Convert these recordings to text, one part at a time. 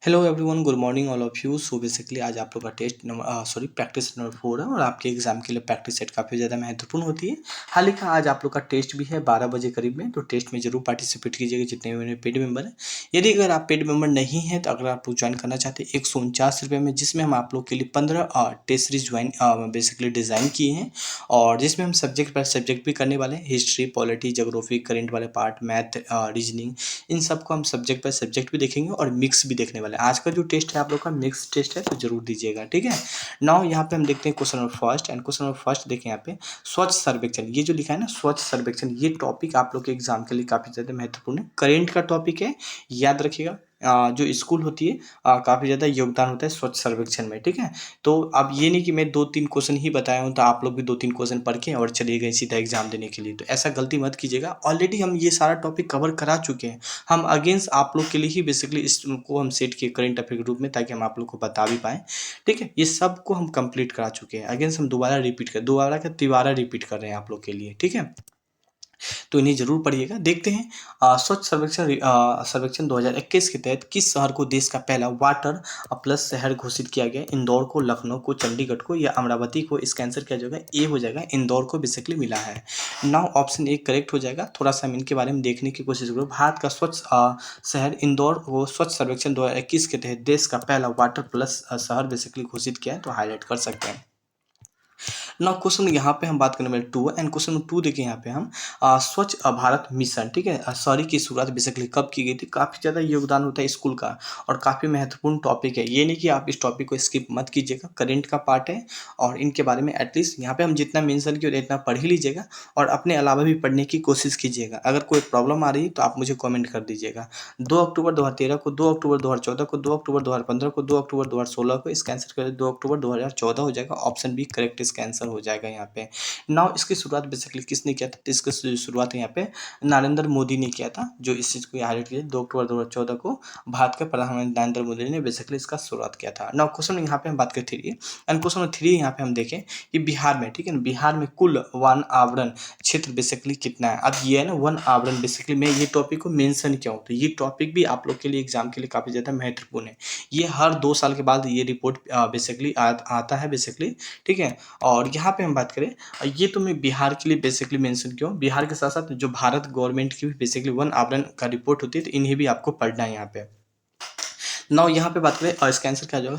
Hello everyone, good morning all of you. So basically आज आप लोग का टेस्ट नंबर प्रैक्टिस नंबर 4 है और आपके एग्जाम के लिए प्रैक्टिस सेट काफ़ी ज़्यादा महत्वपूर्ण होती है। हाल ही का आज आप लोग का टेस्ट भी है 12 बजे करीब में, तो टेस्ट में जरूर पार्टिसिपेट कीजिएगा जितने भी मेरे पेड मेंबर हैं। यदि अगर आप पेड मेंबर नहीं हैं तो अगर आप लोग ज्वाइन करना चाहते हैं 149 रुपये में, जिसमें हम आप लोग के लिए 15 test series join basically design किए हैं और जिसमें हम सब्जेक्ट पर सब्जेक्ट भी करने वाले हैं। हिस्ट्री, पॉलिटी, जोग्राफी, करेंट वाले पार्ट, मैथ, रीजनिंग, इन सबको हम सब्जेक्ट बाय सब्जेक्ट भी देखेंगे और मिक्स भी देखने वाले हैं। आज का जो टेस्ट है आप लोग का मिक्स टेस्ट है, तो जरूर दीजिएगा, ठीक है। नाउ यहाँ पे हम देखते हैं question number first. And question number first देखें यहाँ पे, स्वच्छ सर्वेक्षण। ये जो लिखा है ना स्वच्छ सर्वेक्षण, ये टॉपिक आप लोग के एग्जाम के लिए काफी ज्यादा महत्वपूर्ण है, करेंट का टॉपिक है, याद रखिएगा। जो स्कूल होती है काफी ज्यादा योगदान होता है स्वच्छ सर्वेक्षण में, ठीक है। तो अब ये नहीं कि मैं 2-3 क्वेश्चन ही बताया हूँ तो आप लोग भी 2-3 क्वेश्चन पढ़ के और चले गए सीधा एग्जाम देने के लिए, तो ऐसा गलती मत कीजिएगा। ऑलरेडी हम ये सारा टॉपिक कवर करा चुके हैं। हम अगेंस्ट आप लोग के लिए ही बेसिकली इसको हम सेट किए करेंट अफेयर के रूप में, ताकि हम आप लोग को बता भी पाएँ, ठीक है। ये सब को हम कंप्लीट करा चुके हैं। अगेंस्ट हम दोबारा का तिबारा रिपीट कर रहे हैं आप लोग के लिए, ठीक है। तो इन्हें जरूर पढ़िएगा। देखते हैं स्वच्छ सर्वेक्षण 2021 के तहत किस शहर को देश का पहला वाटर प्लस शहर घोषित किया गया। इंदौर को, लखनऊ को, चंडीगढ़ को या अमरावती को। इसका आंसर क्या जाएगा? ए हो जाएगा, इंदौर को बेसिकली मिला है। नाउ ऑप्शन ए करेक्ट हो जाएगा। थोड़ा सा हम इनके बारे में देखने की कोशिश करो। भारत का स्वच्छ शहर इंदौर को स्वच्छ सर्वेक्षण 2021 के तहत देश का पहला वाटर प्लस शहर बेसिकली घोषित किया है, तो हाईलाइट कर सकते हैं। ना क्वेश्चन यहाँ पे हम बात करने वाले 2 एंड क्वेश्चन नंबर 2 देखिए यहाँ पे हम स्वच्छ भारत मिशन, ठीक है, शहरी की शुरुआत बेसिकली कब की गई थी। काफ़ी ज़्यादा योगदान होता है स्कूल का और काफ़ी महत्वपूर्ण टॉपिक है। ये नहीं कि आप इस टॉपिक को स्किप मत कीजिएगा, करेंट का पार्ट है और इनके बारे में एटलीस्ट यहाँ पे हम जितना मेंशन किए इतना पढ़ ही लीजिएगा और अपने अलावा भी पढ़ने की कोशिश कीजिएगा। अगर कोई प्रॉब्लम आ रही है तो आप मुझे कॉमेंट कर दीजिएगा। 2 अक्टूबर 2013 को, 2 अक्टूबर 2014 को, 2 अक्टूबर 2015 को, 2 अक्टूबर 2016 को। इसका आंसर करें 2 अक्टूबर 2014 हो जाएगा। ऑप्शन बी करेक्ट इसका आंसर हो जाएगा यहाँ पे। नाउ इसकी शुरुआत बेसिकली किसने किया था? तो इसकी शुरुआत यहाँ पे नरेंद्र मोदी ने किया था, जो इस चीज़ को हाईलाइट किया 2 अक्टूबर 2014 को भारत के प्रधानमंत्री नरेंद्र मोदी ने बेसिकली इसका शुरुआत किया था। नाउ क्वेश्चन यहाँ पे हम बात करते हैं एंड क्वेश्चन नंबर 3 यहाँ पे हम देखें कि बिहार में, ठीक है ना, बिहार में कुल वन आवरण क्षेत्र बेसिकली कितना है। अब ये है ना वन आवरण, बेसिकली मैं ये टॉपिक को मेंशन किया हूँ, तो ये टॉपिक भी आप लोग के लिए एग्जाम के लिए काफ़ी ज़्यादा महत्वपूर्ण है। ये हर 2 साल के बाद ये रिपोर्ट बेसिकली आता है बेसिकली, ठीक है। और यहाँ पे हम बात करें, ये तो मैं बिहार के लिए बेसिकली मेंशन किया हूँ। बिहार के साथ साथ जो भारत गवर्नमेंट की भी बेसिकली वन आवरण का रिपोर्ट होती है, तो इन्हें भी आपको पढ़ना है यहाँ पे। नाउ यहाँ पे बात करें इसका आंसर क्या हो जाएगा?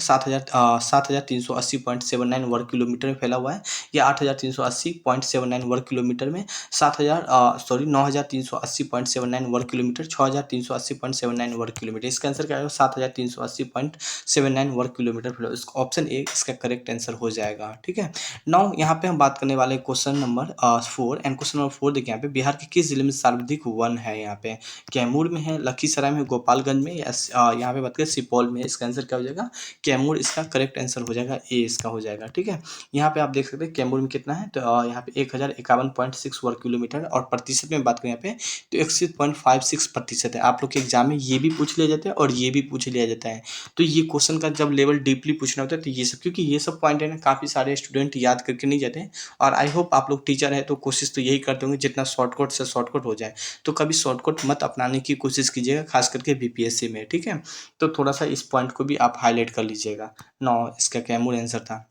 7,380.79 वर्ग किलोमीटर में फैला हुआ है, या 8,380.79 वर्ग किलोमीटर में, 9,380.79 वर्ग किलोमीटर, 6,380.79 वर्ग किलोमीटर। इसका आंसर क्या आएगा? 7,380.79 वर्ग किलोमीटर फैला। इसका ऑप्शन ए इसका करेक्ट आंसर हो जाएगा, ठीक है। नाउ यहाँ पे हम बात करने वाले question number 4 and question number 4 देखिए यहाँ पे, बिहार के किस जिले में सर्वाधिक वन है? यहाँ पे कैमूर में है, लखीसराय में, गोपालगंज में, या यहाँ पे बात करें सुपौल में। इसका आंसर क्या हो जाएगा? कैमूर इसका करेक्ट आंसर हो जाएगा, ए इसका हो जाएगा, ठीक है। यहाँ पे आप देख सकते हैं कैमूर में कितना है, तो यहाँ पे 1051.6 वर्ग किलोमीटर और प्रतिशत में बात करें यहाँ पे तो 61.56% है। आप लोग के एग्जाम में ये भी पूछ लिया जाता है और ये भी पूछ लिया जाता है, तो ये क्वेश्चन का जब लेवल डीपली पूछना होता है तो ये सब, क्योंकि ये सब पॉइंट है ना काफ़ी सारे स्टूडेंट याद करके नहीं जाते हैं। और आई होप आप लोग टीचर है तो कोशिश तो यही करते होंगे जितना शॉर्टकट से शॉर्टकट हो जाए, तो कभी शॉर्टकट मत अपनाने की कोशिश कीजिएगा, खास करके बीपीएससी में, ठीक है। तो थोड़ा सा इस पॉइंट को भी आप हाईलाइट कर लीजिएगा। नौ इसका कैमूर आंसर था।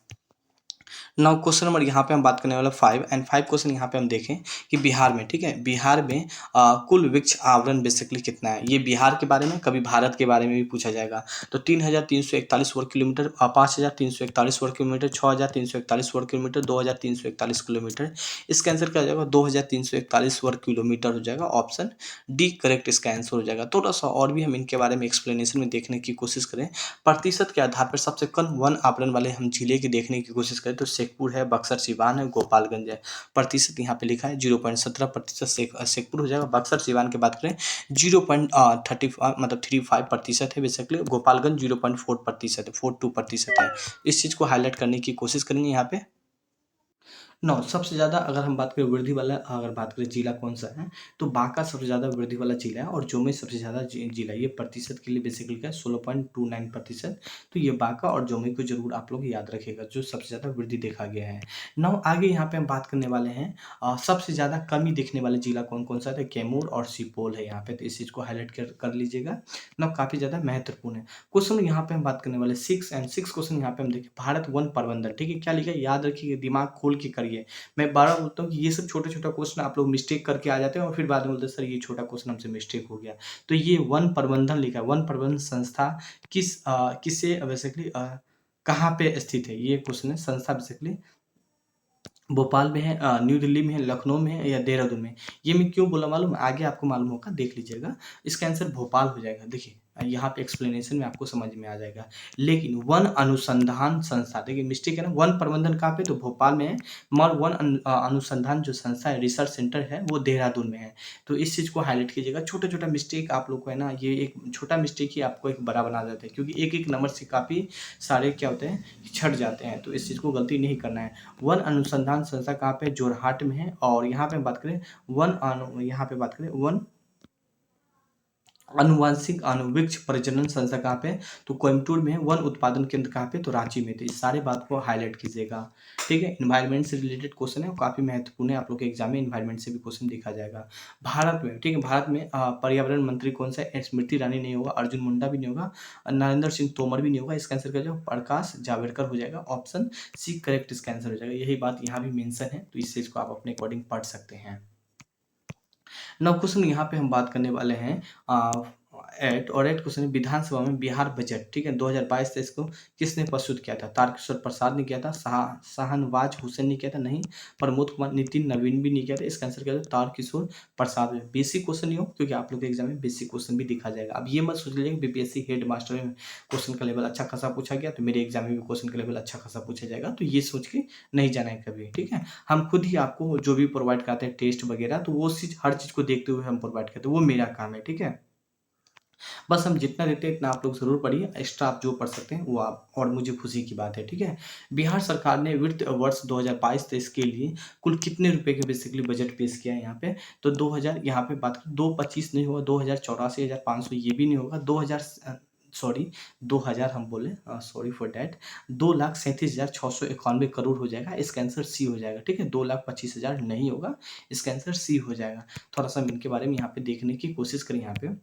नाउ क्वेश्चन नंबर यहाँ पे हम बात करने वाला 5 एंड 5 क्वेश्चन यहाँ पे हम देखें कि बिहार में, ठीक है, बिहार में कुल वृक्ष आवरण बेसिकली कितना है। ये बिहार के बारे में, कभी भारत के बारे में भी पूछा जाएगा। तो 3,341 वर्ग किलोमीटर, 5,341 वर्ग किलोमीटर, 6,341 वर्ग किलोमीटर, 2,341 किलोमीटर। इसका आंसर क्या हो जाएगा? 2,341 वर्ग किलोमीटर हो जाएगा। ऑप्शन डी करेक्ट इसका आंसर हो जाएगा। थोड़ा सा और भी हम इनके बारे में एक्सप्लेनेशन में देखने की कोशिश करें, प्रतिशत के आधार पर सबसे कम वन आवरण वाले हम जिले की देखने की कोशिश करें तो शेखपुर है, बक्सर सिवान है, गोपालगंज है। प्रतिशत यहाँ पे लिखा है 0.17% शेखपुर हो जाएगा। बक्सर सिवान की बात करें 0.35 मतलब 35% है बेसिकली। गोपालगंज 0.4% है, 42% है। इस चीज़ को हाईलाइट करने की कोशिश करेंगे यहाँ पे। नौ सबसे ज़्यादा अगर हम बात करें वृद्धि वाला, अगर बात करें जिला कौन सा है, तो बांका सबसे ज़्यादा वृद्धि वाला जिला है और जमुई सबसे ज़्यादा जिला है। ये प्रतिशत के लिए बेसिकली क्या है 16.29%। तो ये बांका और जमुई को जरूर आप लोग याद रखिएगा जो सबसे ज़्यादा वृद्धि देखा गया है। नौ आगे यहाँ पे हम बात करने वाले हैं सबसे ज़्यादा कमी देखने वाले जिला कौन कौन सा है, तो कैमूर और सुपौल है यहाँ पे, तो इस चीज़ को हाईलाइट कर लीजिएगा। नौ काफ़ी ज़्यादा महत्वपूर्ण है। क्वेश्चन यहाँ पे हम बात करने वाले 6 क्वेश्चन यहाँ पे हम देखें, भारत वन प्रबंधन, ठीक है, क्या लिखा है याद रखिए, दिमाग खोल के करिए। मैं बार बार बोलता हूँ कि ये सब छोटा-छोटा क्वेश्चन आप लोग मिस्टेक करके आ जाते हैं और फिर बाद में बोलते हैं सर ये छोटा क्वेश्चन हमसे मिस्टेक हो गया। तो ये वन प्रबंधन लिखा है, वन प्रबंधन संस्था किससे बेसिकली कहाँ पे स्थित है? ये क्वेश्चन है। संस्था बेसिकली भोपाल में है, न्यू दिल्ली में है, लखनऊ में है या देहरादून में है? ये मैं क्यों बोला मालूम है? आगे आपको मालूम होगा, देख लीजिएगा। इसका आंसर भोपाल हो जाएगा। देखिए यहाँ पे एक्सप्लेनेशन में आपको समझ में आ जाएगा। लेकिन वन अनुसंधान संस्था, देखिए मिस्टेक है ना, वन प्रबंधन कहाँ पे, तो भोपाल में है, मगर अनुसंधान जो संस्था है, रिसर्च सेंटर है, वो देहरादून में है। तो इस चीज़ को हाईलाइट कीजिएगा। छोटा-छोटा मिस्टेक आप लोग को है ना, ये एक छोटा मिस्टेक ही आपको एक बड़ा बना देता है, क्योंकि एक-एक नंबर से काफ़ी सारे क्या होते हैं, छँट जाते हैं। तो इस चीज़ को गलती नहीं करना है। वन अनुसंधान संस्था कहाँ पे, जोरहाट में है। और यहाँ पे बात करें यहाँ पे बात करें वन आनुवांशिक आनुवृक्ष प्रजनन संस्था कहाँ पे है, तो कोयम्बटूर में है। वन उत्पादन केंद्र कहाँ पे, तो रांची में। तो इस सारे बात को हाईलाइट कीजिएगा, ठीक है। एनवायरनमेंट से रिलेटेड क्वेश्चन है, वो काफ़ी महत्वपूर्ण है, आप लोग के एग्जाम में एनवायरनमेंट से भी क्वेश्चन देखा जाएगा। भारत में, ठीक है, भारत में पर्यावरण मंत्री कौन सा है, स्मृति ईरानी नहीं होगा, अर्जुन मुंडा भी नहीं होगा, नरेंद्र सिंह तोमर भी नहीं होगा। इसका आंसर क्या हो जाएगा, प्रकाश जावड़ेकर हो जाएगा। ऑप्शन सी करेक्ट इसका आंसर हो जाएगा। यही बात यहाँ भी मेंशन है, तो इस चीज़ को आप अपने अकॉर्डिंग पढ़ सकते हैं। नाउ क्वेश्चन यहाँ पे हम बात करने वाले हैं एट क्वेश्चन है, विधानसभा में बिहार बजट, ठीक है, 2022-23 को किसने प्रस्तुत किया था? तारकिशोर प्रसाद ने किया था, शाहनवाज हुसैन ने किया था, नहीं, प्रमोद कुमार, नितिन नवीन भी नहीं किया था। इसका आंसर क्या है, तारकिशोर प्रसाद। बेसिक क्वेश्चन नहीं हो, क्योंकि आप लोग के एग्जाम में बेसिक क्वेश्चन भी दिखा जाएगा। अब ये मत सोच लीजिए कि बीपीएससी हेड मास्टर में क्वेश्चन का लेवल अच्छा खासा पूछा गया, तो मेरे एग्जाम में भी क्वेश्चन का लेवल अच्छा खासा पूछा जाएगा, तो ये सोच के नहीं जाना है कभी, ठीक है। हम खुद ही आपको जो भी प्रोवाइड कराते हैं टेस्ट वगैरह, तो वो चीज़ हर चीज़ को देखते हुए हम प्रोवाइड करते हैं, वो मेरा काम है, ठीक है। बस हम जितना देते हैं इतना आप लोग ज़रूर पढ़िए, एक्स्ट्रा आप जो पढ़ सकते हैं वो आप, और मुझे खुशी की बात है, ठीक है। बिहार सरकार ने वित्त वर्ष 2022-23 के लिए कुल कितने रुपए के बेसिकली बजट पेश किया है यहाँ पे, तो 2000, यहाँ पे बात करें 225 नहीं होगा, 2084,500 ये भी नहीं होगा, 2000 हम बोले, सॉरी फॉर डैट, 2,37,691 करोड़ हो जाएगा। इसका आंसर सी हो जाएगा, ठीक है। 2,25,000 नहीं होगा, इसका आंसर सी हो जाएगा। थोड़ा सा इनके बारे में यहाँ पे देखने की कोशिश करें। यहाँ पे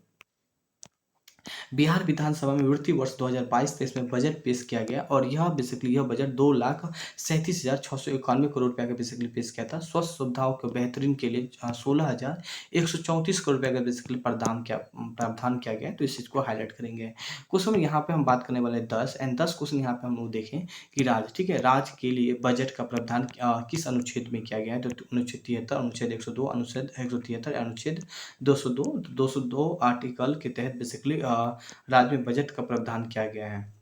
बिहार विधानसभा में वित्तीय वर्ष 2022-23 में बजट पेश किया गया और यह बजट 2,37,691 करोड़ रुपया का बेसिकली पेश किया था। स्वास्थ्य सुविधाओं के बेहतरीन के लिए 16,134 करोड़ रुपया का बेसिकली प्रावधान किया गया है। तो इस चीज़ को हाईलाइट करेंगे। क्वेश्चन यहाँ पे हम बात करने वाले 10 एंड 10 क्वेश्चन यहाँ पे हम लोग देखें कि राज्य, ठीक है, राज्य के लिए बजट का प्रावधान किस अनुच्छेद में किया गया है, तो अनुच्छेद 73, अनुच्छेद 102, अनुच्छेद 173, अनुच्छेद 202 आर्टिकल के तहत बेसिकली राज्य में बजट का प्रावधान किया गया है।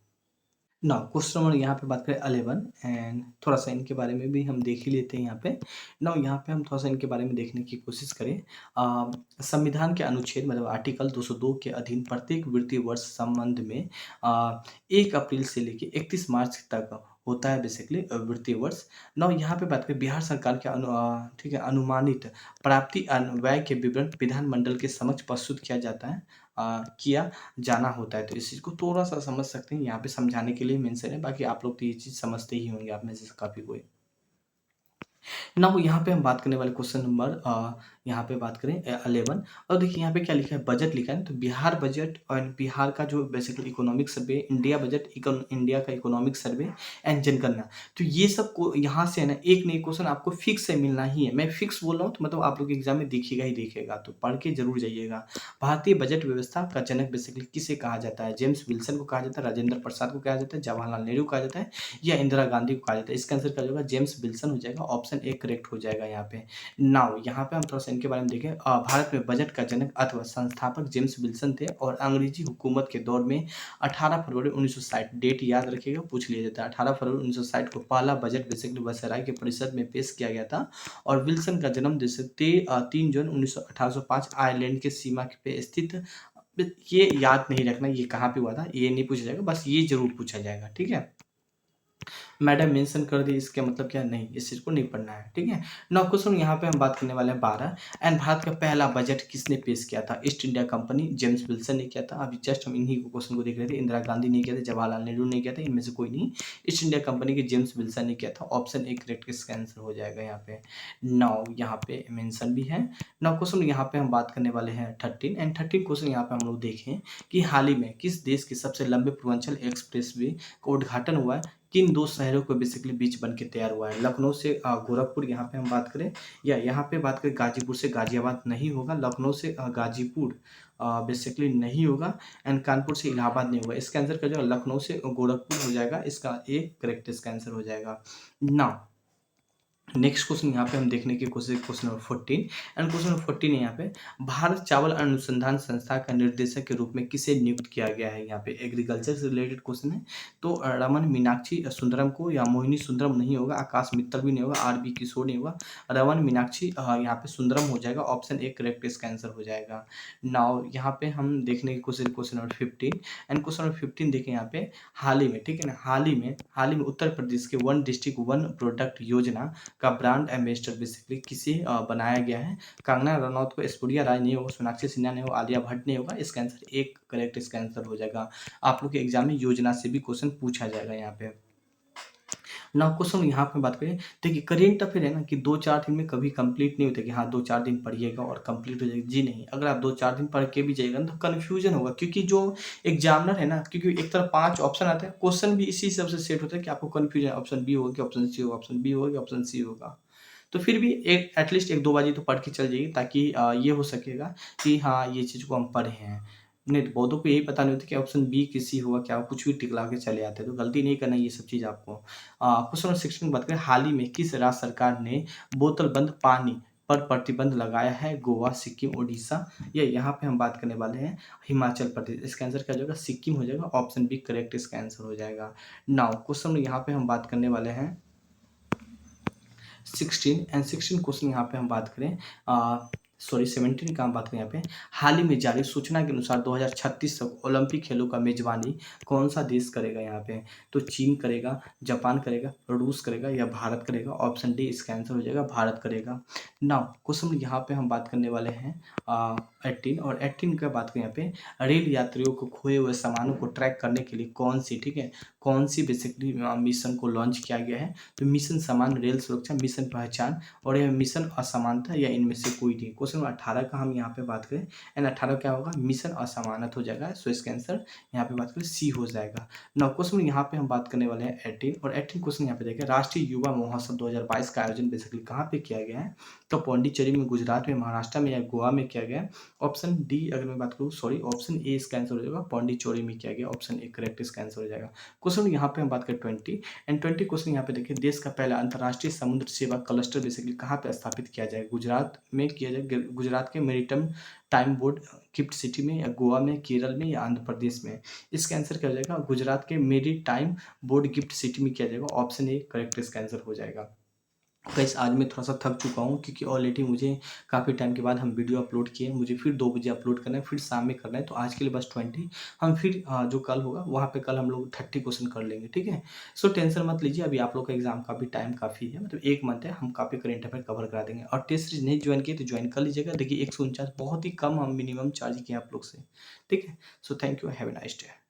ना क्वेश्चन नंबर यहाँ पे बात करें 11 एंड थोड़ा सा इनके बारे में भी हम देख ही लेते हैं यहाँ पे। ना यहाँ पे हम थोड़ा सा इनके बारे में देखने की कोशिश करें। संविधान के अनुच्छेद मतलब आर्टिकल 202 के अधीन प्रत्येक वित्तीय वर्ष संबंध में 1 अप्रैल से लेके 31 मार्च तक होता है बेसिकली वित्तीय वर्ष। ना यहाँ पे बात करें बिहार सरकार के ठीक है, अनुमानित प्राप्ति व्यय के विवरण विधानमंडल के समक्ष प्रस्तुत किया जाता है, किया जाना होता है। तो इस चीज़ को थोड़ा-सा समझ सकते हैं, यहाँ पे समझाने के लिए मेंशन है, बाकी आप लोग तो ये चीज़ समझते ही होंगे आप में से काफ़ी कोई। नाउ यहाँ पे हम बात करने वाले क्वेश्चन नंबर यहाँ पे बात करें 11 और देखिए यहाँ पे क्या लिखा है, बजट लिखा है ना, तो बिहार बजट और बिहार का जो basically economic survey, India budget, India का इकोनॉमिक सर्वे एंड जनगणना, तो ये सब को यहाँ से है ना एक नई क्वेश्चन आपको फिक्स से मिलना ही है। मैं फिक्स बोल रहा हूँ तो मतलब आप लोग एग्जाम में दिखेगा ही दिखेगा, तो पढ़ के जरूर जाइएगा। भारतीय बजट व्यवस्था का जनक बेसिकली किसे कहा जाता है, जेम्स विल्सन को कहा जाता है, राजेंद्र प्रसाद को कहा जाता है, जवाहरलाल नेहरू को कहा जाता है या इंदिरा गांधी को कहा जाता है। इसका आंसर क्या होगा, जेम्स विल्सन हो जाएगा। ऑप्शन ए करेक्ट हो जाएगा यहाँ पे। नाउ यहाँ पे हम थोड़ा सा इनके बारे में देखें। भारत में बजट का जनक अथवा संस्थापक जेम्स विल्सन थे और अंग्रेजी हुकूमत के दौर में 18 फरवरी 1960, डेट याद रखिएगा, पूछ लिया जाता है। 18 फरवरी 1960 को पहला बजट बेसिकली वायसराय के परिषद में पेश किया गया था और विल्सन का जन्म जैसे 3 जून 1805 आयरलैंड के सीमा पे स्थित, ये याद नहीं रखना ये कहाँ पे हुआ था, ये नहीं पूछा जाएगा, बस ये जरूर पूछा जाएगा, ठीक है। मैडम मेंशन कर दी इसका मतलब क्या, नहीं, इस चीज़ को नहीं पढ़ना है, ठीक है। नाउ क्वेश्चन यहाँ पे हम बात करने वाले हैं 12, एंड भारत का पहला बजट किसने पेश किया था? East India company, James Wilson ने किया था। अभी जस्ट हम इन्हीं को क्वेश्चन को देख रहे थे। इंदिरा गांधी ने किया था, जवाहरलाल नेहरू ने किया था, इनमें से कोई नहीं। ईस्ट इंडिया कंपनी के जेम्स विल्सन ने किया था। ऑप्शन ए करेक्ट इसका आंसर हो जाएगा यहाँ पे। नाउ यहाँ पे मेंशन भी है। नाउ क्वेश्चन यहाँ पे हम बात करने वाले हैं 13, एंड 13 क्वेश्चन यहाँ पे हम लोग देखें कि हाल ही में किस देश के सबसे लंबे पूर्वांचल एक्सप्रेसवे का उद्घाटन हुआ है? किन दो शहरों के बेसिकली बीच बन के तैयार हुआ है? लखनऊ से गोरखपुर यहाँ पे हम बात करें, या यहाँ पे बात करें गाजीपुर से गाजियाबाद नहीं होगा, लखनऊ से गाजीपुर बेसिकली नहीं होगा, एंड कानपुर से इलाहाबाद नहीं होगा। इसका आंसर क्या हो जाएगा? लखनऊ से गोरखपुर हो जाएगा। इसका एक करेक्ट इसका आंसर हो जाएगा। नाउ नेक्स्ट क्वेश्चन यहाँ पे हम देखने की कोशिश, question number 14, and question number 14 यहाँ पे भारत चावल अनुसंधान संस्था का निर्देशक के रूप में किसे नियुक्त किया गया है? यहाँ पे एग्रीकल्चर से रिलेटेड क्वेश्चन है। तो रमन मीनाक्षी सुंदरम को, या मोहिनी सुंदरम नहीं होगा, आकाश मित्तल भी नहीं होगा, आर बी किशोर नहीं होगा, रमन मीनाक्षी यहाँ पे सुंदरम हो जाएगा। ऑप्शन ए करेक्ट इसका आंसर हो जाएगा। नाउ यहाँ पे हम देखने की कोशिश, question number 15, and question number 15 देखें यहाँ पे हाल ही में, ठीक है ना, हाल ही में उत्तर प्रदेश के वन डिस्ट्रिक्ट वन प्रोडक्ट योजना का ब्रांड एम्बेसडर बेसिकली किसे बनाया गया है? कंगना रनौत को, ऐश्वर्या राय नहीं होगा, सोनाक्षी सिन्हा नहीं होगा, आलिया भट्ट नहीं होगा। इसका आंसर एक करेक्ट इसका आंसर हो जाएगा। आप लोग के एग्जाम में योजना से भी क्वेश्चन पूछा जाएगा यहाँ पे। ना क्वेश्चन यहाँ पे बात करें, देखिए करेंट अफेयर है ना कि 2-4 दिन में कभी कंप्लीट नहीं होता कि हाँ 2-4 दिन पढ़िएगा और कंप्लीट हो जाएगा, जी नहीं। अगर आप 2-4 दिन पढ़ के भी जाइएगा ना तो कन्फ्यूजन होगा, क्योंकि जो एग्जामिनर है ना, क्योंकि एक तरफ 5 ऑप्शन आते हैं, क्वेश्चन भी इसी हिसाब से सेट होता है कि आपको कन्फ्यूजन, ऑप्शन बी होगा कि ऑप्शन सी होगा, ऑप्शन बी होगा कि ऑप्शन सी होगा। तो फिर भी एक एटलीस्ट 1-2 बाजी तो पढ़ के चल जाइए, ताकि ये हो सकेगा कि हाँ ये चीज़ को हम पढ़े हैं। नहीं तो बहुतों को यही पता नहीं होता कि ऑप्शन बी किसी होगा क्या, कुछ भी टिकला के चले आते हैं, तो गलती नहीं करना ये सब चीज़ आपको। क्वेश्चन नंबर 16 की बात करें, हाल ही में किस राज्य सरकार ने बोतल बंद पानी पर प्रतिबंध लगाया है? गोवा, सिक्किम, उड़ीसा, या यहाँ पे हम बात करने वाले हैं हिमाचल प्रदेश। इसका आंसर क्या हो जाएगा? सिक्किम हो जाएगा। ऑप्शन बी करेक्ट इसका आंसर हो जाएगा। नाउ क्वेश्चन यहाँ पे हम बात करने वाले हैं 16, एंड 16 क्वेश्चन यहाँ पे हम बात करें, 17 का हम बात करें यहाँ पे, हाल ही में जारी सूचना के अनुसार 2036 तक ओलंपिक खेलों का मेजबानी कौन सा देश करेगा? यहाँ पे तो चीन करेगा, जापान करेगा, रूस करेगा, या भारत करेगा। ऑप्शन डी इसका आंसर हो जाएगा, भारत करेगा। नाउ क्वेश्चन यहाँ पे हम बात करने वाले हैं 18, और 18 का बात करें यहाँ पे, रेल यात्रियों को खोए हुए सामानों को ट्रैक करने के लिए कौन सी, ठीक है, कौन सी बेसिकली मिशन को लॉन्च किया गया है? तो मिशन समान रेल सुरक्षा, मिशन पहचान, और यह मिशन असमानता, या इनमें से कोई नहीं। क्वेश्चन 18 का हम यहाँ पे बात करें, एंड 18 क्या होगा? मिशन असमानत हो जाएगा। सो इसका आंसर यहाँ पे बात करें सी हो जाएगा। नौ क्वेश्चन यहाँ पे हम बात करने वाले हैं 18, और 18 क्वेश्चन यहाँ पे देखें, राष्ट्रीय युवा महोत्सव 2022 का आयोजन बेसिकली कहाँ पे किया गया है? तो पौंडीचेरी में, गुजरात में, महाराष्ट्र में, या गोवा में किया गया है? ऑप्शन डी अगर मैं बात करूँ, सॉरी, ऑप्शन ए इसका आंसर हो जाएगा, पौंडीचेरी में किया गया। ऑप्शन ए करेक्ट इसका आंसर हो जाएगा। क्वेश्चन यहाँ पे हम बात करें 20, एंड 20 क्वेश्चन यहाँ पे देखिए, देश का पहला अंतर्राष्ट्रीय समुद्र सेवा क्लस्टर बेसिकली कहाँ पे स्थापित किया जाए? गुजरात में किया जाए, गुजरात के maritime time board gift city में, या गोवा में, केरल में, या आंध्र प्रदेश में? इसका आंसर क्या हो जाएगा? गुजरात के मेरी टाइम बोर्ड गिफ्ट सिटी में किया जाएगा। ऑप्शन ए करेक्ट इसका आंसर हो जाएगा। गाइस आज मैं थोड़ा सा थक चुका हूँ, क्योंकि ऑलरेडी मुझे काफ़ी टाइम के बाद हम वीडियो अपलोड किए, मुझे फिर 2 बजे अपलोड करना है, फिर शाम में करना है, तो आज के लिए बस 20। हम फिर जो कल होगा वहाँ पे कल हम लोग 30 क्वेश्चन कर लेंगे, ठीक है। सो टेंशन मत लीजिए, अभी आप लोग का एग्जाम का भी टाइम काफ़ी है, मतलब 1 मंथ है, हम काफ़ी करेंट अफेयर कवर करा देंगे। और टेस्ट सीरीज नहीं ज्वाइन किए तो ज्वाइन कर लीजिएगा। देखिए 149 बहुत ही कम हम मिनिमम चार्ज किए आप लोग से, ठीक है। So thank you, have a nice day.